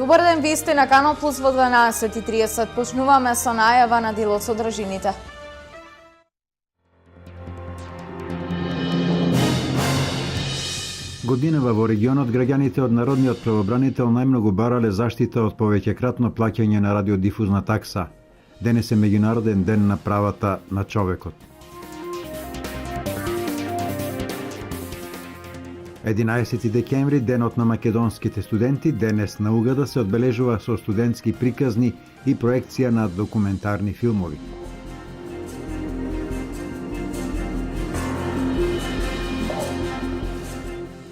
Добар ден, вие сте на Канал Плюс во 12:30. Почнуваме со најава на делот содржините. Годинава во регионот граѓаните од Народниот правобранител најмногу барале заштита од повеќекратно плаќање на радиодифузна такса. Денес е меѓународен ден на правата на човекот. 11 декември, денот на македонските студенти, денес на Угада се одбележува со студентски приказни и проекција на документарни филмови.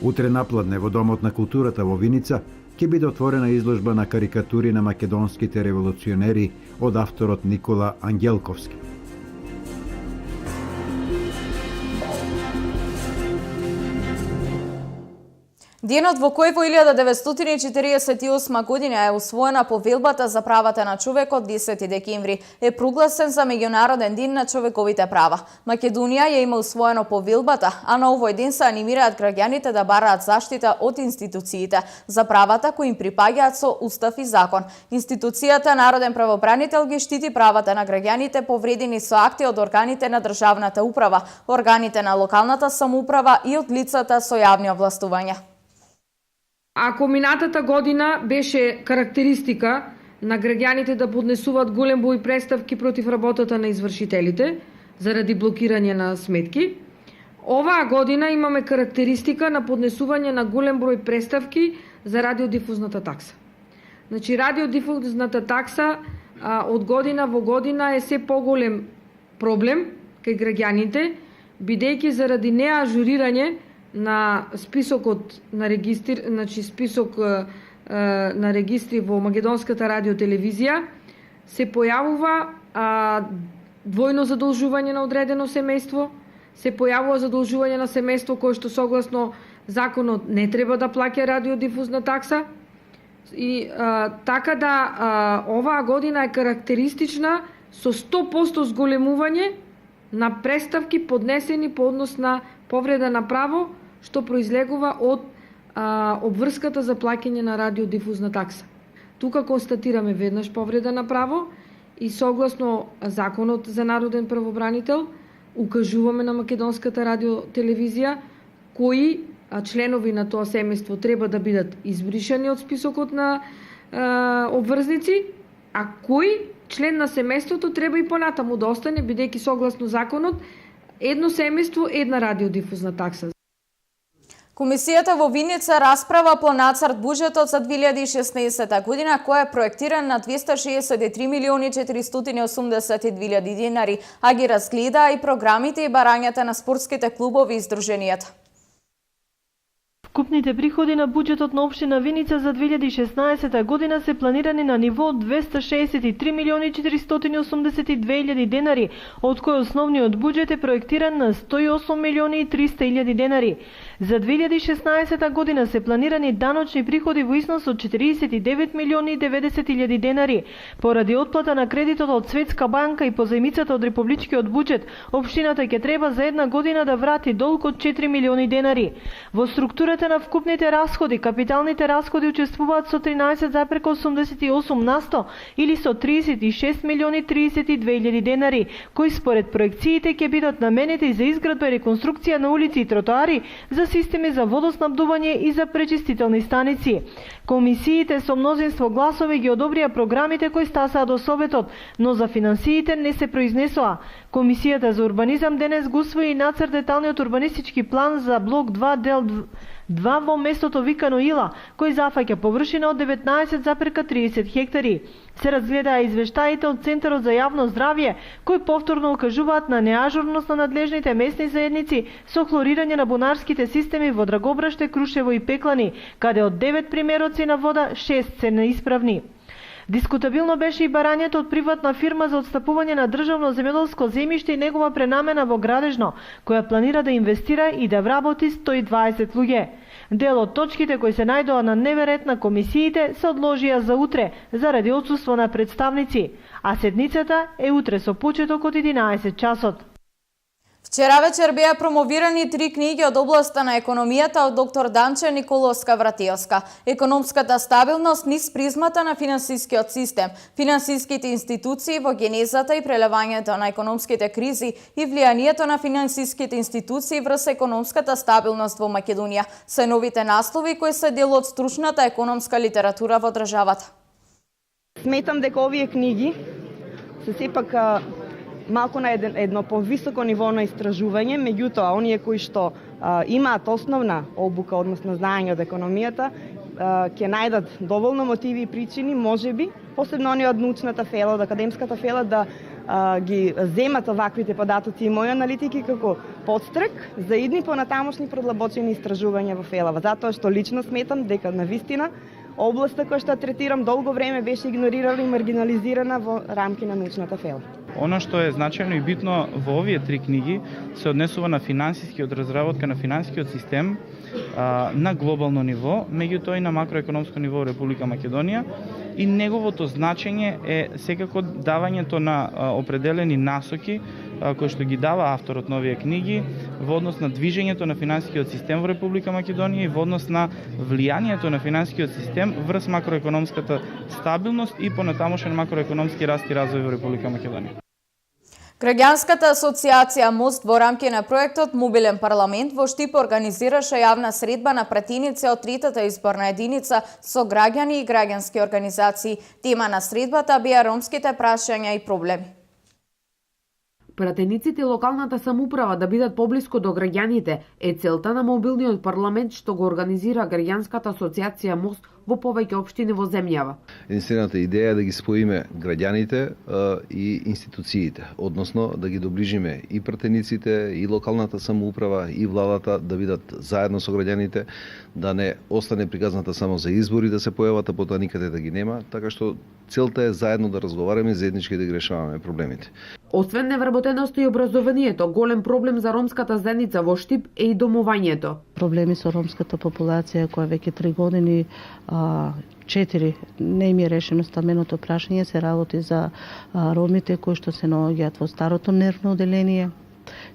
Утре напладне во Домот на културата во Виница ќе биде отворена изложба на карикатури на македонските револуционери од авторот Никола Ангелковски. Денот во кој во 1948 година е усвоена повелбата за правата на човекот 10 декември е прогласен за меѓународен ден на човековите права. Македонија ја има усвоено повелбата, а на овој ден се анимираат граѓаните да бараат заштита од институциите за правата кои им припаѓаат со устав и закон. Институцијата Народен правобранител ги штити правата на граѓаните повредени со акти од органите на државната управа, органите на локалната самоуправа и од лицата со јавни овластувања. Ако минатата година беше карактеристика на граѓаните да поднесуваат голем број преставки против работата на извршителите заради блокирање на сметки, оваа година имаме карактеристика на поднесување на голем број преставки за радиодифузната такса. Значи, радиодифузната такса од година во година е се поголем проблем кај граѓаните, бидејќи заради неажурирање на списокот на регистри, значи список на регистри во македонската радиотелевизија се појавува двојно задолжување на одредено семејство, се појавува задолжување на семејство кое што согласно законот не треба да плаќа радиодифузна такса и така да оваа година е карактеристична со 100% зголемување на преставки поднесени по однос на повреда на право што произлегува од обврската за плаќање на радиодифузна такса. Тука констатираме веднаш повреда на право и согласно законот за народен правобранител укажуваме на македонската радиотелевизија кои членови на тоа семејство треба да бидат избришани од списокот на обврзници, а кој член на семејството треба и понатаму да остане, бидејќи согласно законот едно семејство, една радиодифузна такса. Комисијата во Виница расправа по нацрт буџетот за 2016 година, кој е проектиран на 263.482.000 денари, а ги разгледа и програмите и барањата на спортските клубови и здруженијата. Вкупните приходи на буџетот на општина Виница за 2016 година се планирани на ниво 263.482.000 денари, од кој основниот буџет е проектиран на 108.300.000 денари. За 2016 година се планирани даночни приходи во износ од 49.090.000 денари. Поради отплата на кредитот од Светска банка и позајмицата од републичкиот буџет, општината ќе треба за една година да врати долг од 4 милиони денари. Во структурата на вкупните расходи, капиталните расходи учествуваат со 13,88% или со 36.032.000 денари, кои според проекциите ќе бидат наменети за изградба и реконструкција на улици и тротоари, за системи за водоснабдување и за пречистителни станици. Комисиите со мнозинство гласови ги одобрија програмите кои стасаа до Советот, но за финансиите не се произнесоа. Комисијата за урбанизам денес го усвои нацрт деталниот урбанистички план за блок 2 дел 2 во местото викано Ила, кој зафаќа површина од 19,30 хектари. Се разгледаа извештаите од Центарот за јавно здравје, кои повторно укажуваат на неажурност на надлежните местни заедници со хлорирање на бунарските системи во Драгобраште, Крушево и Пеклани, каде од 9 примероци на вода 6 се неисправни. Дискутабилно беше и барањето од приватна фирма за отстапување на државно земјоделско земјиште и негова пренамена во Градежно, која планира да инвестира и да вработи 120 луѓе. Дел од точките кои се најдоа на дневен ред на комисиите се одложија за утре, заради отсуство на представници, а седницата е утре со почеток од 11 часот. Вчера вечер беа промовирани 3 книги од областа на економијата од доктор Данче Николовска Вратиовска. Економската стабилност низ призмата на финансискиот систем, финансиските институции во генезата и прелевањето на економските кризи и влијанието на финансиските институции врз економската стабилност во Македонија се новите наслови кои се дел од стручната економска литература во државата. Сметам дека овие книги се сепак малку на едно повисоко ниво на истражување, меѓутоа оние кои што имаат основна обука, односно знаење од економијата, ќе најдат доволно мотиви и причини, можеби, посебно оние од научната фела, од академската фела, да ги земат оваквите податоци и мои аналитики како подстрек за идни понатамошни продлабочени истражувања во фелава. Затоа што лично сметам дека навистина областа која што третирам долго време беше игнорирана и маргинализирана во рамки на научната фела. Оно што е значајно и битно во овие 3 книги се однесува на финансискиот разработка на финансискиот систем на глобално ниво, меѓутоа и на макроекономско ниво во Република Македонија, и неговото значење е секако давањето на определени насоки кои што ги дава авторот на овие книги во однос на движењето на финансискиот систем во Република Македонија и во однос на влијанието на финансискиот систем врз макроекономската стабилност и понатамошен макроекономски раст и развој во Република Македонија. Граѓанската асоциација МОСТ во рамки на проектот Мобилен парламент во Штип организираше јавна средба на пратеници од третата изборна единица со граѓани и граѓански организации. Тема на средбата беа ромските прашања и проблеми. Пратениците и локалната самоуправа да бидат поблиску до граѓаните е целта на мобилниот парламент што го организира Граѓанската асоциација МОСТ во повеќе општини во земјава. Единствената идеја е да ги споиме граѓаните и институциите, односно да ги доближиме и пратениците, и локалната самоуправа, и владата да бидат заедно со граѓаните, да не остане приказната само за избори да се појават, а потоа никаде да ги нема, така што целта е заедно да разговараме, заеднички да ги решаваме проблемите. Освен невработеноста и образованието, голем проблем за ромската заедница во Штип е и домувањето. Проблеми со ромската популација која веќе 3 години 4 не им е решено стамбеното прашање, се работи за ромите кои што се наоѓаат во старото нервно оделение.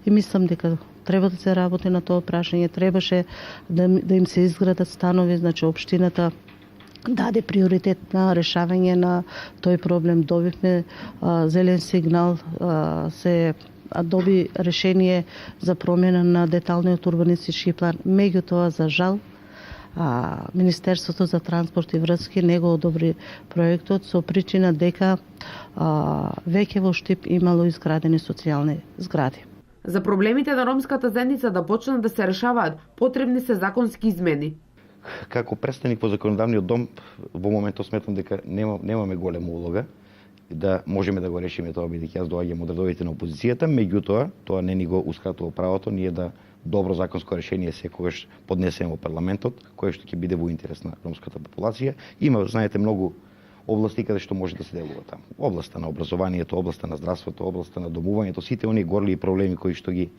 И мислам дека треба да се работи на тоа прашање, требаше да им се изградат станови, значи општината даде приоритет на решавање на тој проблем. Добивме зелен сигнал, се доби решение за промена на деталниот урбанистички план. Меѓутоа, за жал, Министерството за транспорт и врски не го одобри проектот со причина дека веќе во Штип имало изградени социјални згради. За проблемите на ромската заедница да почнат да се решаваат, потребни се законски измени. Како представник во законодавниот дом, во моментот сметам дека немаме голема улога да можеме да го решиме тоа, бидејќи јас доаѓам од редовите на опозицијата, меѓутоа тоа не ни го ускратува правото ние да добро законско решение секогаш поднесеме во парламентот, кое што ќе биде во интерес на ромската популација. Има, знаете, многу области каде што може да се делува таму. Областа на образованието, областа на здравството, областа на домувањето, сите оние горли проблеми кои што ги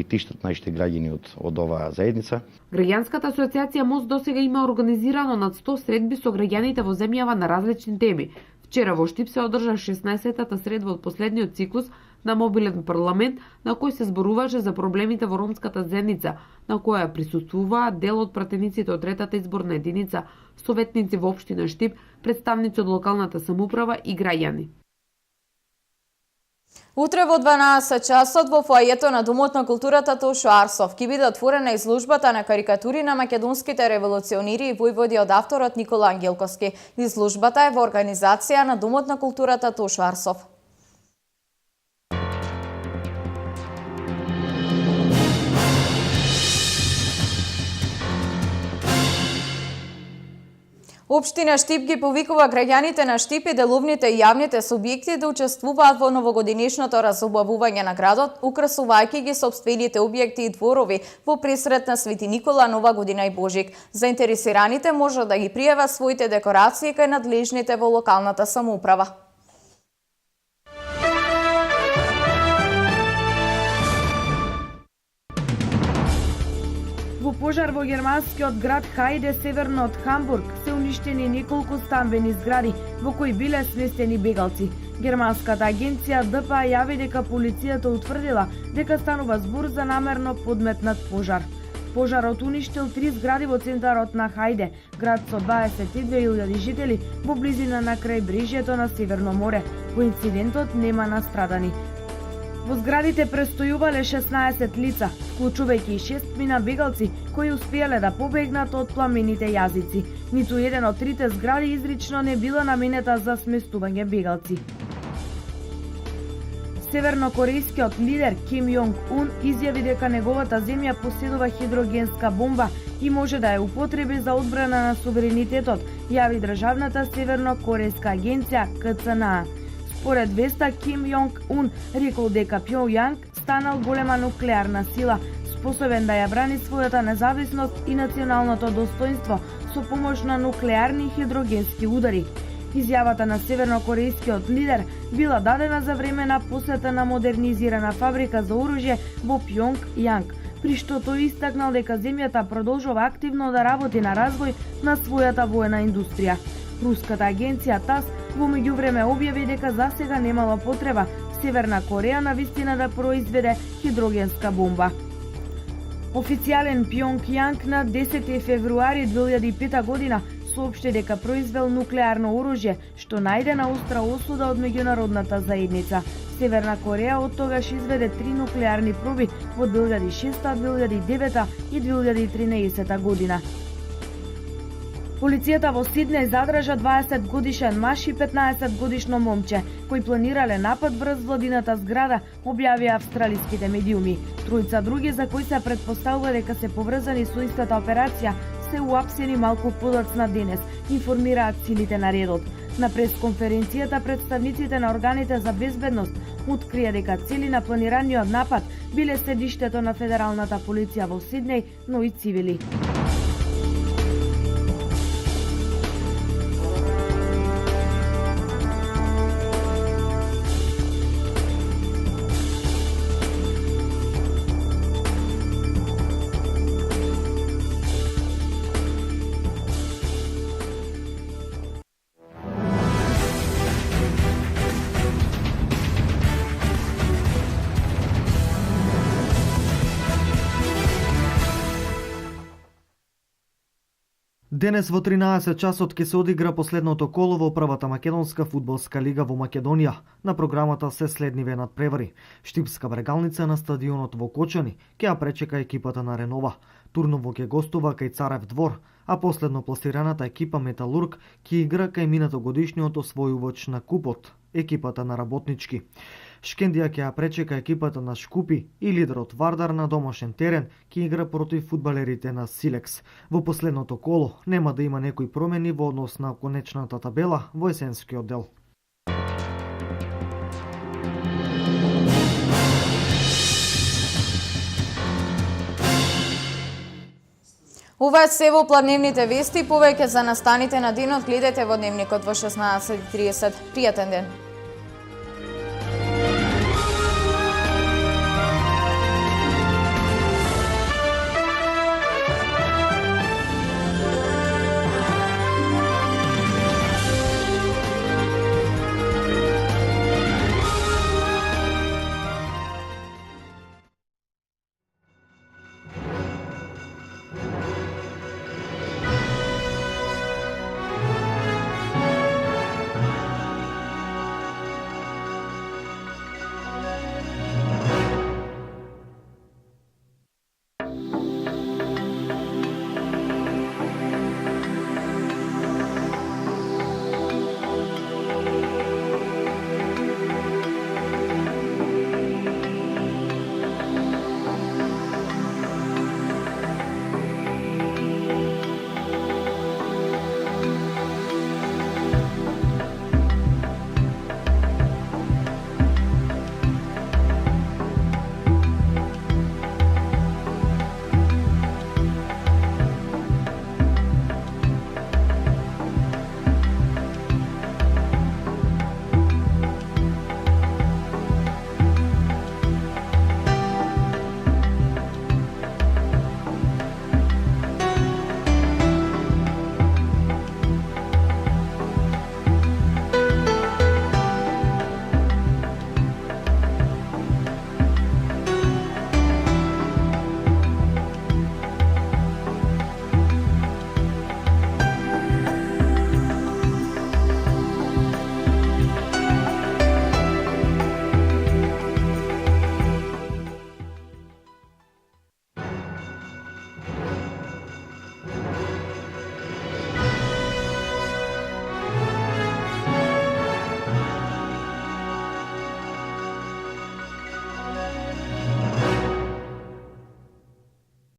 тиштат нашите граѓани од оваа заедница. Граѓанската асоциација МОСТ досега има организирано над 100 средби со граѓаните во земјава на различни теми. Вчера во Штип се одржа 16-та средба од последниот циклус на Мобилен парламент, на кој се зборуваше за проблемите во ромската заедница, на која присуствуваа дел од пратениците од третата изборна единица, советници во општина Штип, представници од локалната самоуправа и граѓани. Утре во 12 часот во фоајето на Домот на културата Тошо Арсов ќе биде отворена изложбата на карикатури на македонските револуционири и војводи од авторот Никола Ангелковски. Изложбата е во организација на Домот на културата Тошо Арсов. Општина Штип ги повикува граѓаните на Штип и деловните и јавните субјекти да учествуваат во новогодинешното разубавување на градот, украсувајќи ги сопствените објекти и дворови во пресрет на Свети Никола, Нова година и Божик. Заинтересираните може да ги пријават своите декорации кај надлежните во локалната самоуправа. Во пожар во германскиот град Хајде, северно од Хамбург, се уништени неколку стамбени згради во кои биле сместени бегалци. Германската агенција ДПА јави дека полицијата утврдила дека станува збор за намерно подметнат пожар. Пожарот уништил 3 згради во центарот на Хајде, град со 22.000 жители во близина на крајбрежјето на Северно море. Во инцидентот нема настрадани. Во зградите престојувале 16 лица, вклучувајќи и 6 мина бегалци кои успеале да побегнат од пламените јазици. Ниту еден од трите згради изрично не била наменета за сместување бегалци. Севернокорејскиот лидер Ким Јонг Ун изјави дека неговата земја поседува хидрогенска бомба и може да ја употреби за одбрана на суверенитетот, јави државната севернокорејска агенција КЦНА. Според веста, Ким Јонг Ун рекол дека Пјонјанг станал голема нуклеарна сила, способен да ја брани својата независност и националното достоинство со помош на нуклеарни и хидрогенски удари. Изјавата на севернокорејскиот лидер била дадена за време на посета на модернизирана фабрика за оружје во Пјонјанг, при што тој истакнал дека земјата продолжува активно да работи на развој на својата воена индустрија. Руската агенција ТАСС во меѓувреме објави дека засега немала потреба Северна Кореја навистина да произведе хидрогенска бомба. Официјален Пјонјанг на 10 февруари 2005 година соопшти дека произвел нуклеарно оружје, што најде на остра осуда од меѓународната заедница. Северна Кореја од тогаш изведе 3 нуклеарни проби во 2006, 2009 и 2013 година. Полицијата во Сиднеј задржа 20 годишен маж и 15 годишно момче, кои планирале напад врз владината зграда, објавија австралиските медиуми. Тројца други за кои се претпоставува дека се поврзани со истата операција се уапсени малку подоцна денес, информираат силите на редот. На пресконференцијата представниците на органите за безбедност открија дека цели на планираниот напад биле седиштето на федералната полиција во Сиднеј, но и цивили. Денес во 13 часот ќе се одигра последното коло во првата македонска фудбалска лига во Македонија. На програмата се следниве надпревари. Штипска брегалница на стадионот во Кочани ќе ја пречека екипата на Ренова. Турново ќе гостува кај Царев двор, а последно пласираната екипа Металург ќе игра кај минатогодишниот освојувач на купот, екипата на Работнички. Шкендија ќе ја пречека екипата на Шкупи и лидерот Вардар на домашен терен ќе игра против фудбалерите на Силекс. Во последното коло нема да има некои промени во однос на конечната табела во есенскиот дел. Ова е се во Пладневните вести. Повеќе за настаните на денот гледате во Дневникот во 16:30. Пријатен ден!